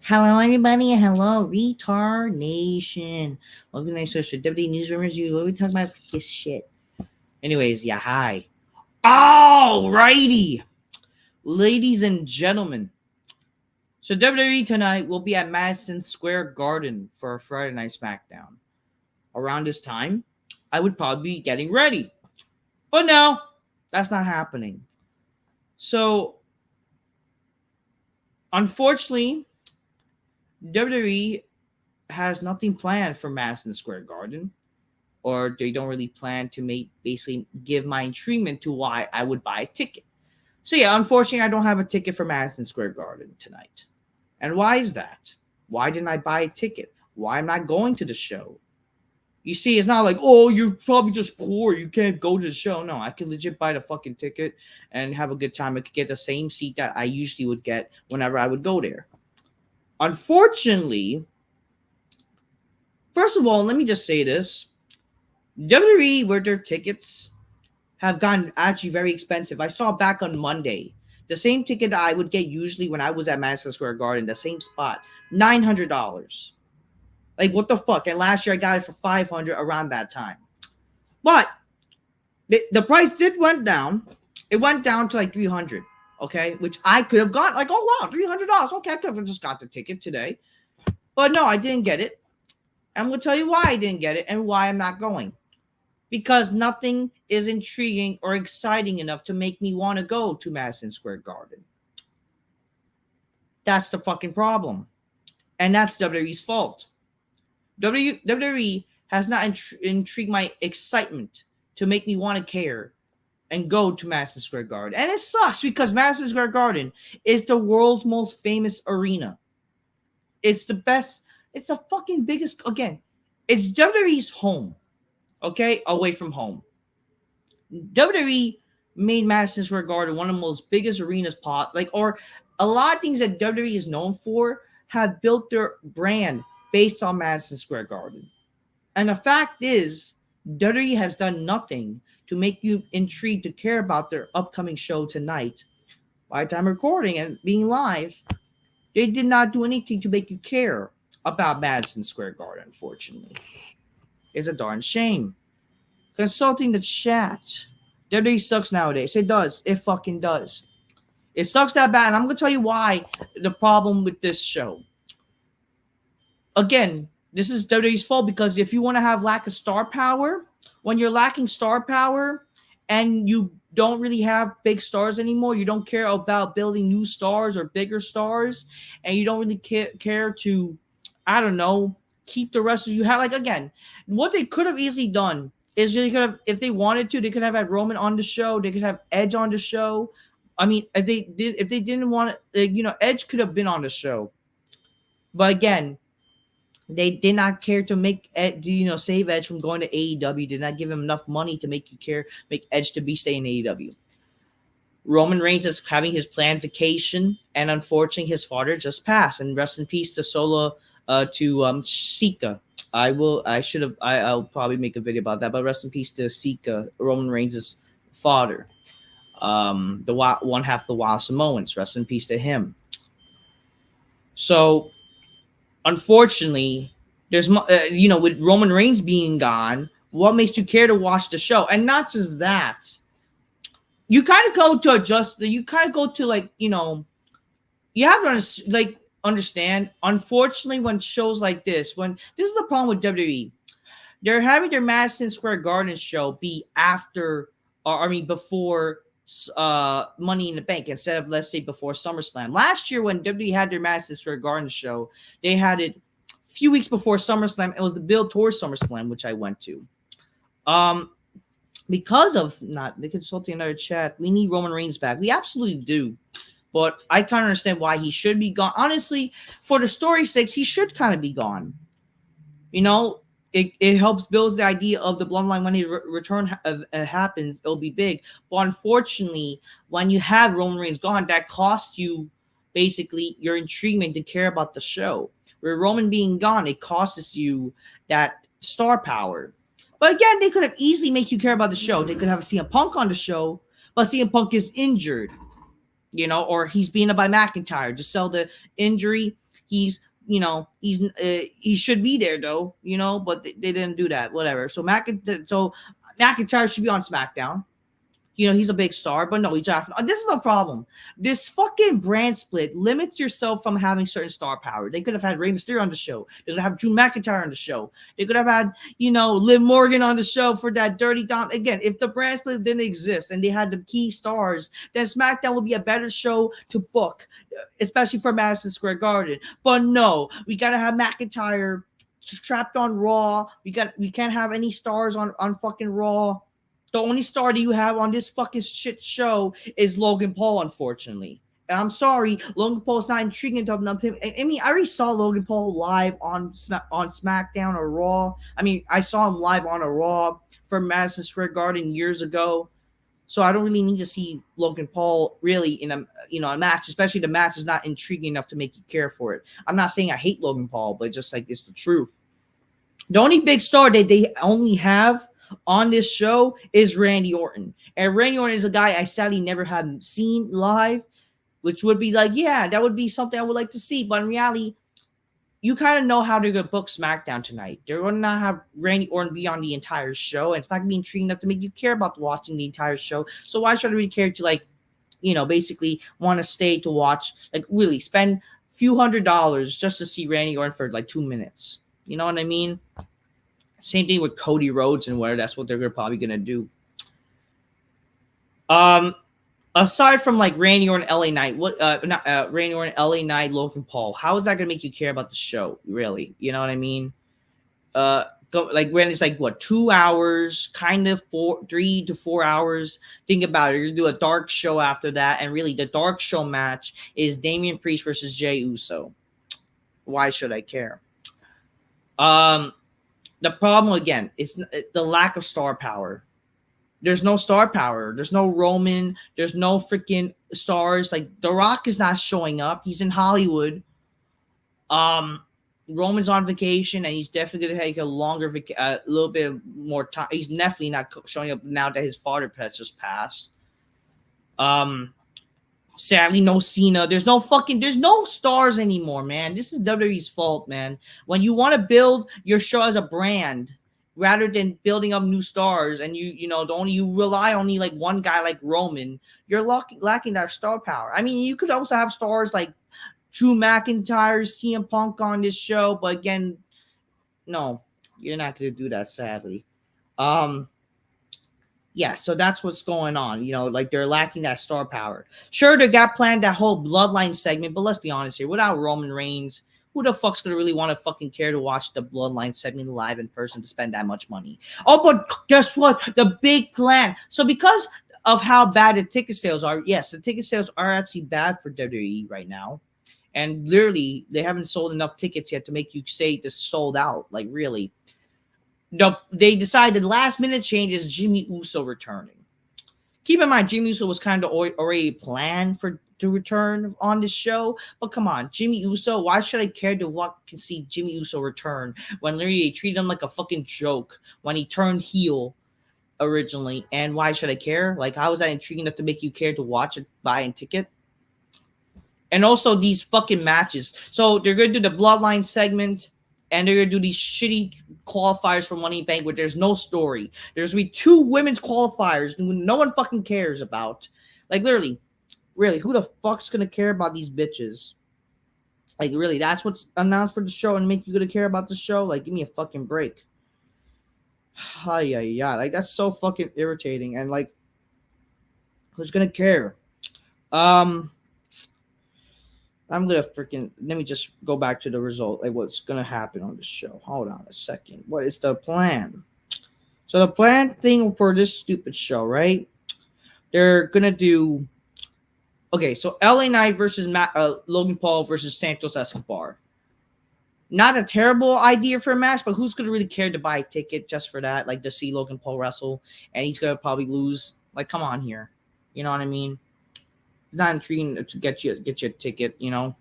Hello, everybody, and hello, Retard Nation. Welcome to the WWE News Rumors. What are we talking about? This shit. Anyways, yeah, hi. Alrighty, ladies and gentlemen. So WWE tonight will be at Madison Square Garden for a Friday Night Smackdown. Around this time, I would probably be getting ready, but no, that's not happening. So, unfortunately, WWE has nothing planned for Madison Square Garden, or they don't really plan to make basically give my treatment to why I would buy a ticket. So yeah, unfortunately, I don't have a ticket for Madison Square Garden tonight. And why is that? Why didn't I buy a ticket? Why am I going to the show? You see, it's not like, oh, you're probably just poor. You can't go to the show. No, I can legit buy the fucking ticket and have a good time. I could get the same seat that I usually would get whenever I would go there. Unfortunately, first of all, let me just say this. WWE, where their tickets have gotten actually very expensive. I saw back on Monday the same ticket that I would get usually when I was at Madison Square Garden, the same spot, $900. Like what the fuck? And last year I got it for 500 around that time. But the price did went down. It went down to like 300. Okay, which I could have got like, oh wow, $300. Okay, I could have just got the ticket today, but no, I didn't get it. I'm gonna tell you why I didn't get it and why I'm not going. Because nothing is intriguing or exciting enough to make me want to go to Madison Square Garden. That's the fucking problem. And that's WWE's fault. WWE has not intrigued my excitement to make me want to care and go to Madison Square Garden. And it sucks because Madison Square Garden is the world's most famous arena. It's the best. It's the fucking biggest. Again, it's WWE's home. Okay, away from home. WWE made Madison Square Garden one of the most biggest arenas or a lot of things that WWE is known for have built their brand based on Madison Square Garden. And the fact is, WWE has done nothing to make you intrigued to care about their upcoming show tonight. By the time recording and being live, they did not do anything to make you care about Madison Square Garden, unfortunately. It's a darn shame. Consulting the chat. WWE sucks nowadays. It does. It fucking does. It sucks that bad. And I'm going to tell you why the problem with this show. Again, this is WWE's fault because if you want to have lack of star power, when you're lacking star power and you don't really have big stars anymore, you don't care about building new stars or bigger stars, and you don't really care to, I don't know, keep the rest of you have. Like, again, what they could have easily done is really could have, if they wanted to, they could have had Roman on the show. They could have Edge on the show. I mean, if they didn't want it, Edge could have been on the show. But again, they did not care to make save Edge from going to AEW. Did not give him enough money to make Edge to be staying in AEW. Roman Reigns is having his planned vacation, and unfortunately, his father just passed. And rest in peace to Sika. I'll probably make a video about that, but rest in peace to Sika, Roman Reigns' father. One half the Wild Samoans. Rest in peace to him. So, unfortunately, there's with Roman Reigns being gone, what makes you care to watch the show? And not just that, you kind of go to adjust. You kind of go to you have to understand. Unfortunately, when shows like this, when this is the problem with WWE, they're having their Madison Square Garden show be before Money in the Bank instead of, let's say, before SummerSlam. Last year when WWE had their Madison Square Garden show, they had it a few weeks before SummerSlam. It was the build towards SummerSlam, which I went to. Because of not the consulting another chat, we need Roman Reigns back. We absolutely do. But I kind of understand why he should be gone. Honestly, for the story's sake, he should kind of be gone. It helps build the idea of the bloodline when the return happens. It'll be big. But unfortunately, when you have Roman Reigns gone, that costs you basically your intriguement to care about the show. Where Roman being gone, it costs you that star power. But again, they could have easily make you care about the show. They could have CM Punk on the show, but CM Punk is injured. Or he's being up by McIntyre to sell the injury He's he should be there though, but they didn't do that. Whatever. So McIntyre should be on SmackDown. He's a big star, but no, he's drafting. This is a problem. This fucking brand split limits yourself from having certain star power. They could have had Rey Mysterio on the show. They could have Drew McIntyre on the show. They could have had, Liv Morgan on the show for that dirty Dom. Again, if the brand split didn't exist and they had the key stars, then SmackDown would be a better show to book, especially for Madison Square Garden. But no, we gotta have McIntyre trapped on Raw. We can't have any stars on fucking Raw. The only star that you have on this fucking shit show is Logan Paul, unfortunately. And I'm sorry, Logan Paul's not intriguing enough. I mean, I already saw Logan Paul live on SmackDown or Raw. I mean, I saw him live on a Raw for Madison Square Garden years ago. So I don't really need to see Logan Paul really in a match, especially the match is not intriguing enough to make you care for it. I'm not saying I hate Logan Paul, but just like it's the truth. The only big star that they only have on this show is Randy Orton. And Randy Orton is a guy I sadly never have seen live, which would be like, yeah, that would be something I would like to see. But in reality, you kind of know how they're going to book SmackDown tonight. They're going to not have Randy Orton be on the entire show, and it's not going to be intriguing enough to make you care about watching the entire show. So why should I really care to, basically want to stay to watch, really spend a few $100s just to see Randy Orton for 2 minutes? You know what I mean? Same thing with Cody Rhodes and where that's what they're probably going to do. Aside from Randy Orton, LA Knight, Randy Orton, LA Knight, Logan Paul, how is that going to make you care about the show? Really, you know what I mean? When it's 2 hours, kind of 3 to 4 hours. Think about it. You're gonna do a dark show after that, and really the dark show match is Damian Priest versus Jey Uso. Why should I care? The problem, again, is the lack of star power. There's no star power. There's no Roman. There's no freaking stars. The Rock is not showing up. He's in Hollywood. Roman's on vacation, and he's definitely going to take a little bit more time. He's definitely not showing up now that his father just passed. Sadly, no Cena. There's no stars anymore, man. This is WWE's fault, man. When you want to build your show as a brand, rather than building up new stars, and you rely on one guy like Roman, you're lacking that star power. I mean, you could also have stars like Drew McIntyre, CM Punk on this show, but again, no, you're not going to do that, sadly. Yeah, so that's what's going on. They're lacking that star power. Sure, they got planned that whole Bloodline segment, but let's be honest here. Without Roman Reigns, who the fuck's going to really want to fucking care to watch the Bloodline segment live in person to spend that much money? Oh, but guess what? The big plan. So because of how bad the ticket sales are, yes, the ticket sales are actually bad for WWE right now. And literally, they haven't sold enough tickets yet to make you say this sold out. Really. They decided last minute change is Jimmy Uso returning. Keep in mind, Jimmy Uso was kind of already planned to return on this show. But come on, Jimmy Uso, why should I care to see Jimmy Uso return when literally they treated him like a fucking joke when he turned heel originally? And why should I care? How is that intriguing enough to make you care to watch it, buy a ticket? And also these fucking matches. So they're going to do the Bloodline segment, and they're going to do these shitty qualifiers for Money in Bank where there's no story. There's going to be 2 women's qualifiers who no one fucking cares about. Literally, who the fuck's going to care about these bitches? Really, that's what's announced for the show and make you going to care about the show? Give me a fucking break. Yeah. That's so fucking irritating. And, who's going to care? I'm going to let me just go back to the result, what's going to happen on the show. Hold on a second. What is the plan? So the plan thing for this stupid show, right? They're going to do, okay, so LA Knight versus Logan Paul versus Santos Escobar. Not a terrible idea for a match, but who's going to really care to buy a ticket just for that? To see Logan Paul wrestle, and he's going to probably lose. Come on here. You know what I mean? It's not intriguing to get you a ticket, and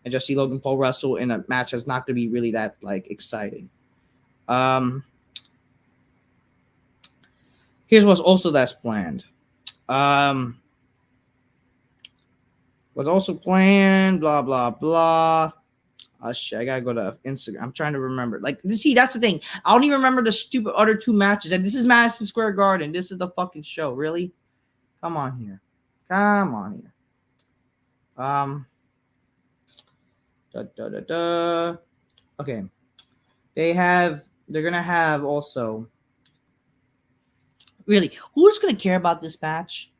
just see Logan Paul wrestle in a match that's not going to be really that exciting. Here's what's also that's planned. Was also planned. Blah blah blah. Oh shit, I gotta go to Instagram. I'm trying to remember. Like, see, that's the thing. I don't even remember the stupid other two matches. And this is Madison Square Garden. This is the fucking show. Really? Come on here. Come on here. Da, da, da, da. Okay. They're gonna have also. Really, who's gonna care about this match?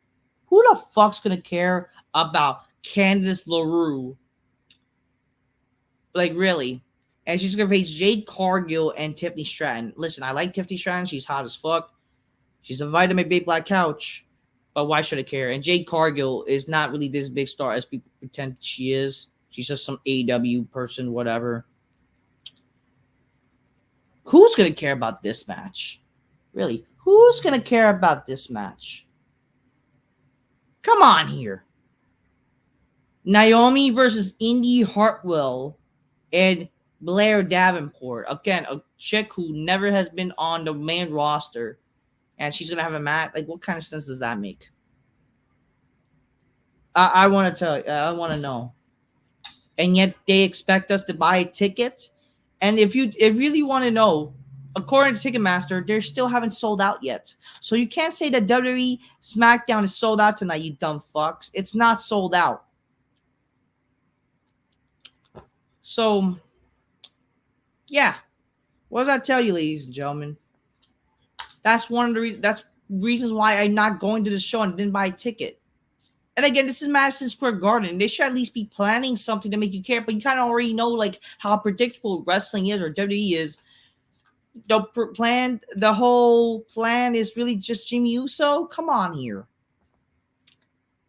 Who the fuck's gonna care about Candice LaRue? Like, really? And she's gonna face Jade Cargill and Tiffany Stratton. Listen, I like Tiffany Stratton. She's hot as fuck. She's invited to my big black couch. But why should I care? And Jade Cargill is not really this big star as people pretend she is. She's just some AEW person, whatever. Who's gonna care about this match? Really? Who's gonna care about this match? Come on here. Naomi versus Indy Hartwell and Blair Davenport. Again, a chick who never has been on the main roster. And she's going to have a match. Like, what kind of sense does that make? I want to tell you. I want to know. And yet they expect us to buy a ticket. And if you really want to know, according to Ticketmaster, they still haven't sold out yet. So you can't say that WWE Smackdown is sold out tonight, you dumb fucks. It's not sold out. So, yeah. What does that tell you, ladies and gentlemen? That's one of the reasons why I'm not going to the show and didn't buy a ticket. And again, this is Madison Square Garden. They should at least be planning something to make you care. But you kind of already know like how predictable wrestling is or WWE is. The whole plan is really just Jimmy Uso. Come on here.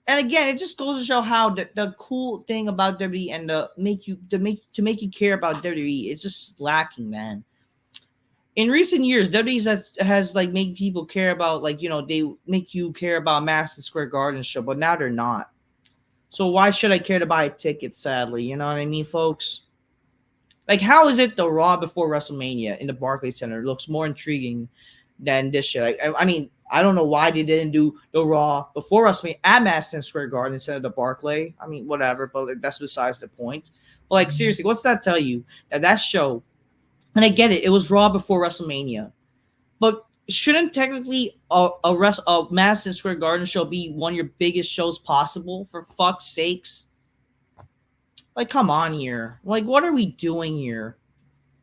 And again, it just goes to show how the cool thing about WWE and to make you care about WWE is just lacking, man. In recent years, WWE has like made people care about they make you care about Madison Square Garden show, but now they're not. So why should I care to buy a ticket? Sadly, you know what I mean, folks. Like, how is it the Raw before WrestleMania in the Barclays Center looks more intriguing than this shit? I mean, I don't know why they didn't do the Raw before WrestleMania at Madison Square Garden instead of the Barclay. I mean, whatever, but that's besides the point. But like, seriously, what's that tell you? That show, and I get it, it was Raw before WrestleMania, but shouldn't technically a Madison Square Garden show be one of your biggest shows possible? For fuck's sakes. Like, come on here. Like, what are we doing here?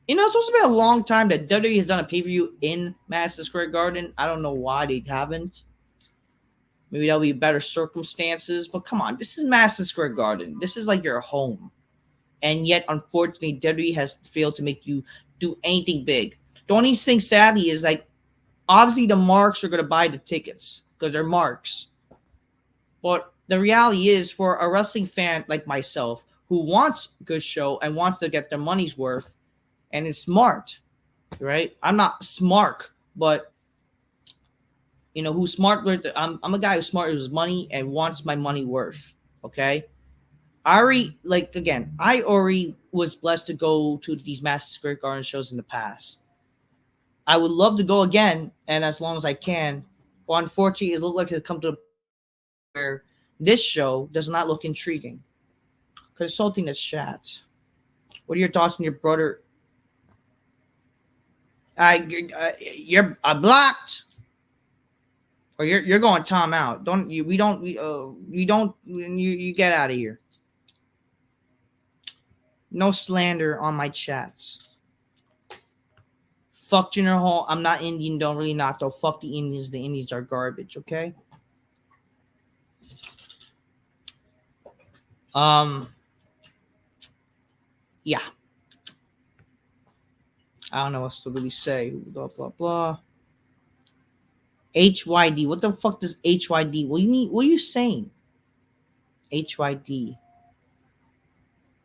You know, it's supposed to be a long time that WWE has done a pay-per-view in Madison Square Garden. I don't know why they haven't. Maybe that'll be better circumstances. But come on, this is Madison Square Garden. This is like your home. And yet, unfortunately, WWE has failed to make you do anything big. The only thing, sadly, is like, obviously the marks are going to buy the tickets because they're marks. But the reality is, for a wrestling fan like myself, who wants a good show and wants to get their money's worth and is smart, right? I'm not smart, but who's smart with I'm a guy who's smart with his money and wants my money worth. Okay. I already was blessed to go to these Madison Square Garden shows in the past. I would love to go again, and as long as I can. But unfortunately, it looks like it's come to the point where this show does not look intriguing. Consulting the chat. What are your thoughts on your brother? You're blocked, or you're going time out. You get out of here. No slander on my chats. Fuck Junior Hall. I'm not Indian. Don't really not though. Fuck the Indians. The Indians are garbage. Okay. Yeah. I don't know what to really say. Blah blah blah. HYD. What the fuck does HYD? What do you mean? What are you saying? HYD.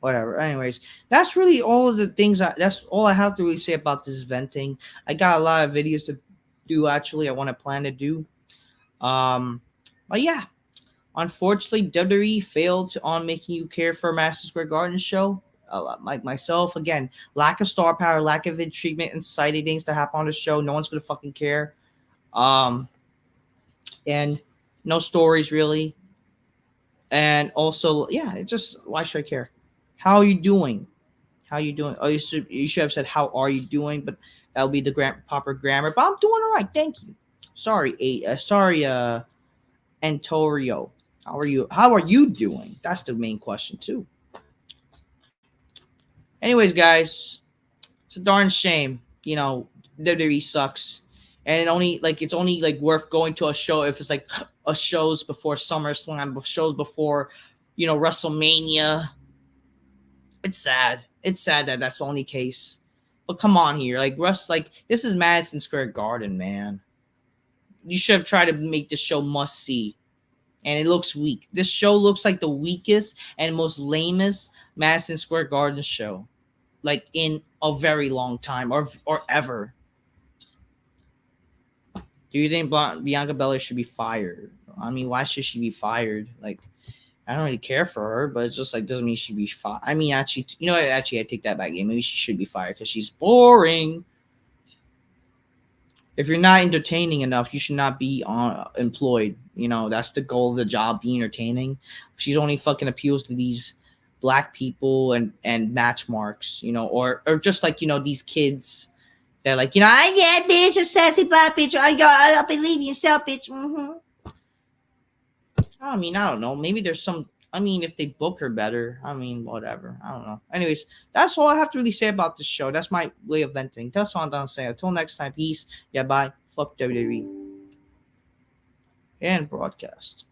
Whatever. Anyways, that's really all of the things. That's all I have to really say about this venting. I got a lot of videos to do. Actually, I want to plan to do. But yeah, unfortunately, WWE failed on making you care for a Madison Square Garden show. Like myself, again, lack of star power, lack of intriguement, and exciting things to happen on the show. No one's gonna fucking care. And no stories really. And also, yeah, it just why should I care? How are you doing? How you doing? Oh, you should have said how are you doing, but that'll be the proper grammar. But I'm doing all right, thank you. Sorry, Antorio. How are you? How are you doing? That's the main question too. Anyways, guys, it's a darn shame. WWE sucks, and it's only like worth going to a show if it's like a shows before SummerSlam, shows before, WrestleMania. It's sad. It's sad that that's the only case. But come on here, like this is Madison Square Garden, man. You should have tried to make this show must see, and it looks weak. This show looks like the weakest and most lamest Madison Square Garden show, like in a very long time or ever. Do you think Bianca Belair should be fired? I mean, why should she be fired? Like, I don't really care for her, but it's just like doesn't mean she should be fired. I mean, actually, actually, I take that back. Maybe she should be fired because she's boring. If you're not entertaining enough, you should not be employed. That's the goal of the job, being entertaining. She's only fucking appeals to these black people and match marks, or just like these kids. They're like, I yeah, bitch, a sassy black bitch. I believe in yourself, bitch. I mean, I don't know. Maybe there's some. I mean, if they book her better, I mean, whatever. I don't know. Anyways, that's all I have to really say about this show. That's my way of venting. That's all I'm done saying. Until next time, peace. Yeah, bye. Fuck WWE and broadcast.